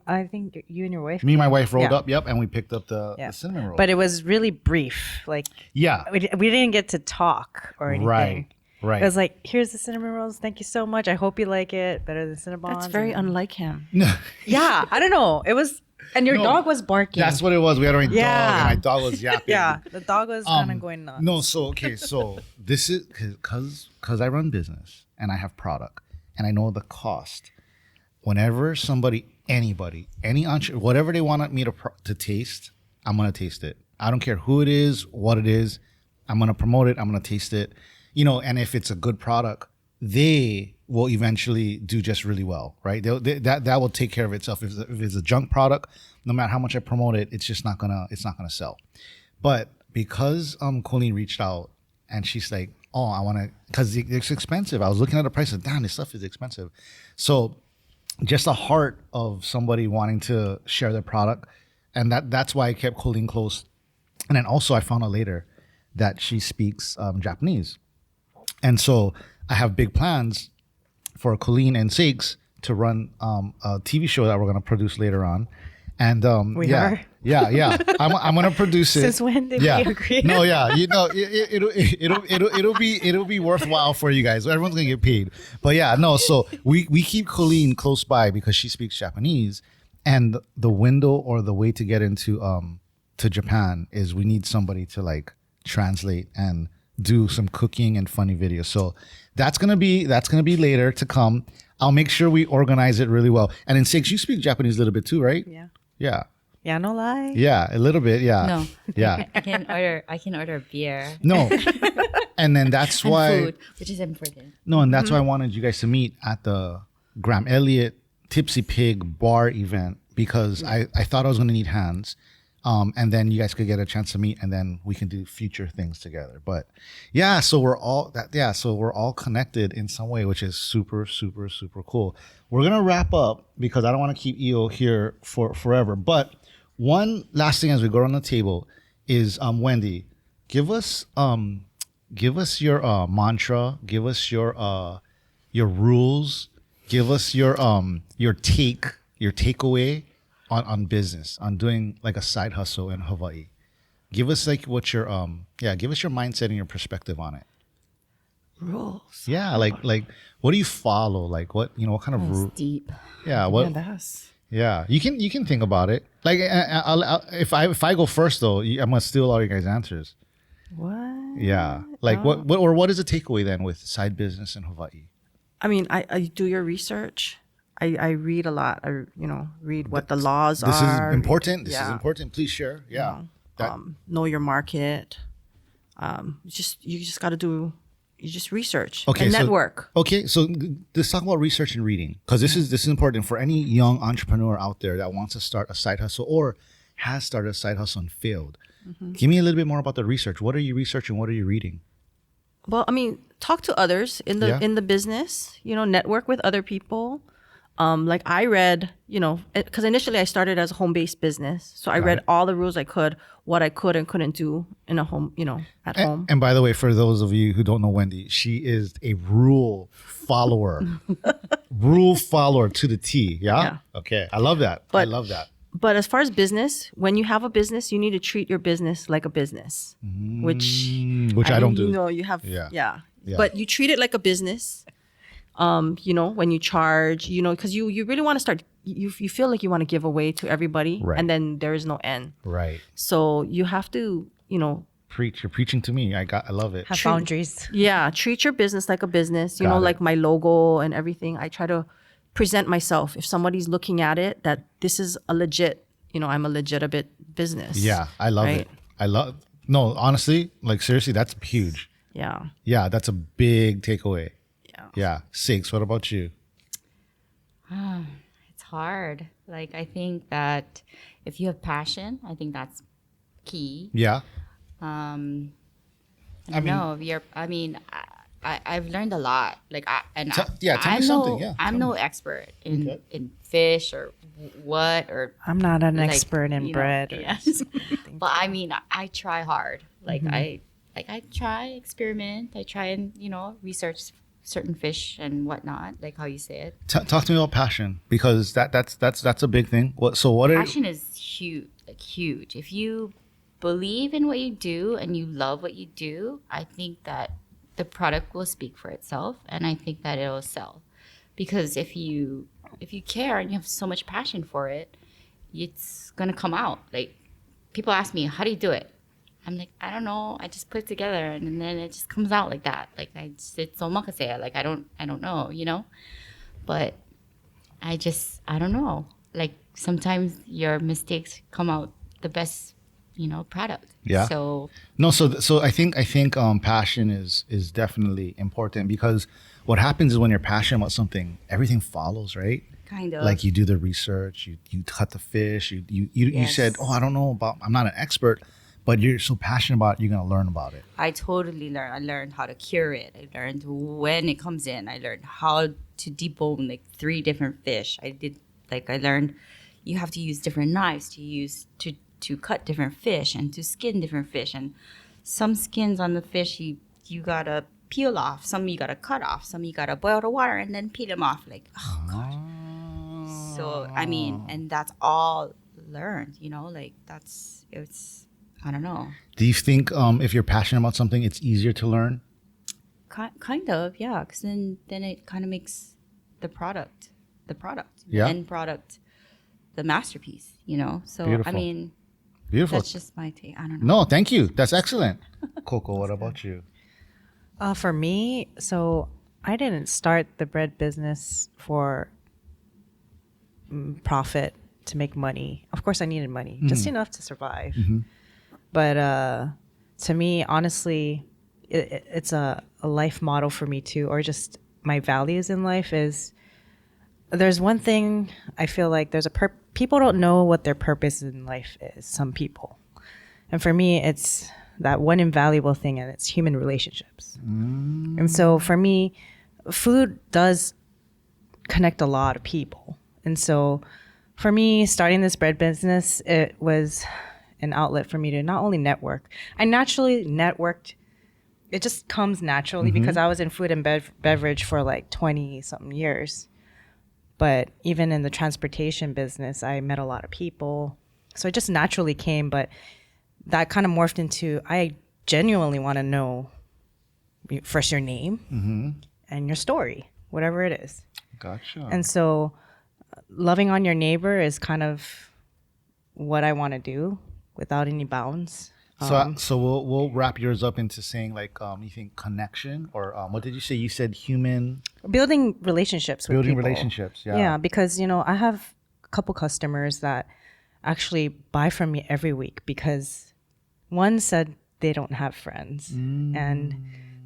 I think you and your wife. Me and my wife rolled Yeah. up, yep, and we picked up the cinnamon roll. But it was really brief. Like, yeah. we didn't get to talk or anything. Right. It was like, "Here's the cinnamon rolls. Thank you so much. I hope you like it. Better than Cinnabon." That's very unlike him. Yeah, I don't know. It was, and your dog was barking. That's what it was. We had our dog, and my dog was yapping. Yeah, the dog was kind of going nuts. No, so this is because I run business and I have product and I know the cost. Whenever anybody, any entrepreneur, whatever they want me to taste, I'm gonna taste it. I don't care who it is, what it is. I'm gonna promote it. I'm gonna taste it. And if it's a good product, they will eventually do just really well, right? That will take care of itself. If it's a junk product, no matter how much I promote it, it's just not gonna sell. But because Coleen reached out and she's like, "Oh, I want to," because it's expensive. I was looking at the price of, damn, this stuff is expensive. So just the heart of somebody wanting to share their product, and that's why I kept Coleen close. And then also I found out later that she speaks Japanese. And so I have big plans for Coleen and Shanks to run a TV show that we're going to produce later on. And We are? Yeah. I'm going to produce it. Since when did we agree? No, yeah. It'll be worthwhile for you guys. Everyone's going to get paid. But yeah, no. So we keep Coleen close by because she speaks Japanese, and the window or the way to get into to Japan is we need somebody to like translate and do some cooking and funny videos. So that's gonna be later to come. I'll make sure we organize it really well. And in Shanks, you speak Japanese a little bit too, right? Yeah. Yeah, no lie. Yeah, a little bit. Yeah. No. Yeah. I can order beer. No. And then that's why Food, which is important. No, and that's why I wanted you guys to meet at the Graham Elliott Tipsy Pig bar event, because I thought I was gonna need hands. And then you guys could get a chance to meet, and then we can do future things together. But yeah, so we're all connected in some way, which is super, super, super cool. We're gonna wrap up because I don't want to keep EO here for forever. But one last thing as we go around the table is Wendy, give us your mantra, give us your rules, give us your takeaway on business, on doing like a side hustle in Hawaii. Give us like what your give us your mindset and your perspective on it. Rules. Yeah, like what do you follow? Like what kind of rule? Deep. Yeah, what? Yeah, you can think about it. Like if I go first though, I'm gonna steal all you guys' answers. What? Yeah, like what is a takeaway then with side business in Hawaii? I mean, I do your research. I read a lot. I read what the laws are. This is important. This is Yeah. important. Please share. Yeah. Know your market. You just got to do. You just research Okay, and so- network. Okay, so let's talk about research and reading, because this is important for any young entrepreneur out there that wants to start a side hustle or has started a side hustle and failed. Give me a little bit more about the research. What are you researching? What are you reading? Well, I mean, talk to others in the Yeah. in the business. Network with other people. Like I read, because initially I started as a home-based business. So I read all the rules I could, what I could and couldn't do in a home, at home. And by the way, for those of you who don't know Wendy, she is a rule follower. Rule follower to the T. Yeah? Okay. I love that. I love that. But as far as business, when you have a business, you need to treat your business like a business, which I don't do. You have, But you treat it like a business. When you charge, because you really want to start, you feel like you want to give away to everybody, and then there is no end. Right. So you have to, preach. You're preaching to me. I love it. Have boundaries. Yeah, treat your business like a business. Like my logo and everything. I try to present myself. If somebody's looking at it, that this is a legit, I'm a legitimate business. Yeah, I love it. No, honestly, like seriously, that's huge. Yeah. Yeah, that's a big takeaway. Yeah. Six, what about you? It's hard. Like, I think that if you have passion, I think that's key. Yeah. I don't know. I've learned a lot. Like, tell me something. Yeah, I'm no expert in fish or what or. I'm not an expert in bread. Yes. But I try hard. Like I try, experiment. I try and research certain fish and whatnot, like how you say it. Talk to me about passion, because that's a big thing. Passion is huge, like huge. If you believe in what you do and you love what you do, I think that the product will speak for itself, and I think that it'll sell. Because if you care and you have so much passion for it, it's gonna come out. Like, people ask me, how do you do it? I'm like, I don't know. I just put it together, and then it just comes out like that. Like, it's omakase. Like, I don't know, But I don't know. Like, sometimes your mistakes come out the best, product. Yeah. So I think passion is definitely important, because what happens is when you're passionate about something, everything follows, right? Kind of. Like, you do the research, you cut the fish, you said, I don't know I'm not an expert. But you're so passionate about it, you're going to learn about it. I totally learned. I learned how to cure it. I learned when it comes in. I learned how to debone like 3 different fish. I learned you have to use different knives to cut different fish and to skin different fish. And some skins on the fish, you got to peel off. Some you got to cut off. Some you got to boil the water and then peel them off. Like, oh, gosh. So, and that's all learned, it's... I don't know. Do you think if you're passionate about something, it's easier to learn? Kind of, yeah. Because then it kind of makes the product, the end product, the masterpiece, So, Beautiful. Beautiful. That's just my take. I don't know. No, thank you. That's excellent. Coco, what about you? For me, so I didn't start the bread business for profit, to make money. Of course, I needed money, just enough to survive. Mm-hmm. But to me, honestly, it's a life model for me too, or just my values in life is, there's one thing I feel like there's people don't know what their purpose in life is, some people. And for me, it's that one invaluable thing, and it's human relationships. And so for me, food does connect a lot of people. And so for me, starting this bread business, it was an outlet for me to not only network. I naturally networked. It just comes naturally because I was in food and beverage for like 20 something years. But even in the transportation business, I met a lot of people. So it just naturally came, but that kind of morphed into, I genuinely want to know first your name and your story, whatever it is. Gotcha. And so loving on your neighbor is kind of what I want to do, without any bounds. So we'll wrap yours up into saying like you think connection, or what did you say? You said human building relationships with people. Relationships. Yeah, because I have a couple customers that actually buy from me every week, because one said they don't have friends and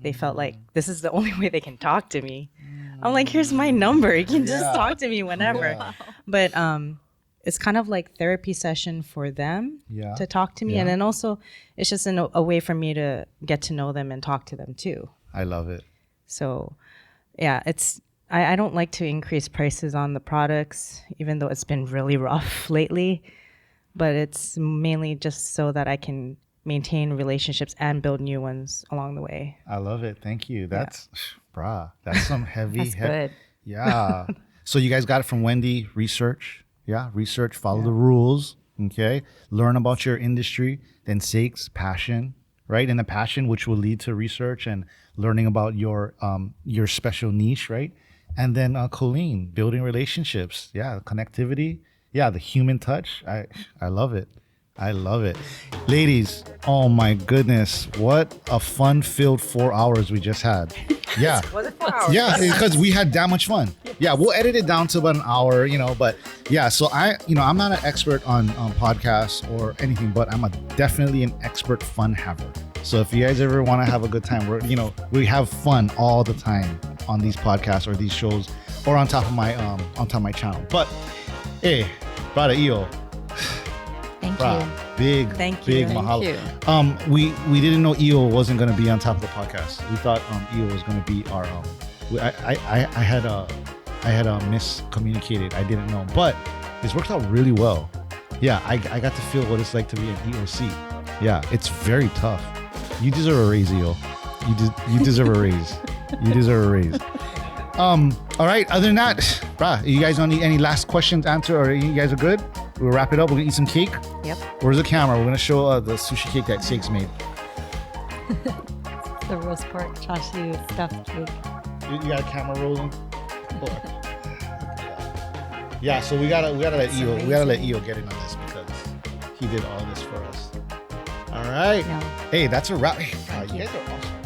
they felt like this is the only way they can talk to me. I'm like, here's my number. You can just talk to me whenever. Yeah. But it's kind of like therapy session for them to talk to me. Yeah. And then also it's just a way for me to get to know them and talk to them too. I love it. So yeah, it's I don't like to increase prices on the products, even though it's been really rough lately. But it's mainly just so that I can maintain relationships and build new ones along the way. I love it. Thank you. That's, brah, that's some heavy. That's good. Yeah. So you guys got it from Wendy, research. Yeah, research, follow the rules. Okay. Learn about your industry. Then Sakes, passion, right? And the passion, which will lead to research and learning about your special niche, right? And then Coleen, building relationships. Yeah, connectivity. Yeah, the human touch. I love it. I love it. Ladies, oh my goodness. What a fun-filled 4 hours we just had. Yeah. Was it 4 hours? Yeah, because we had that much fun. Yeah, we'll edit it down to about an hour, but yeah, so I'm not an expert on podcasts or anything, but I'm definitely an expert fun haver. So if you guys ever want to have a good time, we have fun all the time on these podcasts or these shows or on top of my channel. But hey, brother Io. Thank you. Big mahalo. We didn't know Io wasn't going to be on top of the podcast. We thought Io was going to be our I had miscommunicated. I didn't know, but it's worked out really well. Yeah, I got to feel what it's like to be an EOC. Yeah, it's very tough. You deserve a raise, Io. You deserve a raise. You deserve a raise. All right. Other than that, brah, you guys don't need any last questions answered, or you guys are good? We'll wrap it up. We're gonna eat some cake. Yep. Where's the camera? We're gonna show the sushi cake that Sakes made. The roast pork chashu stuffed cake. You got a camera rolling? Yeah. So we gotta let Io get in on this because he did all this for us. All right. No. Hey, that's a wrap. Hey, you guys are awesome.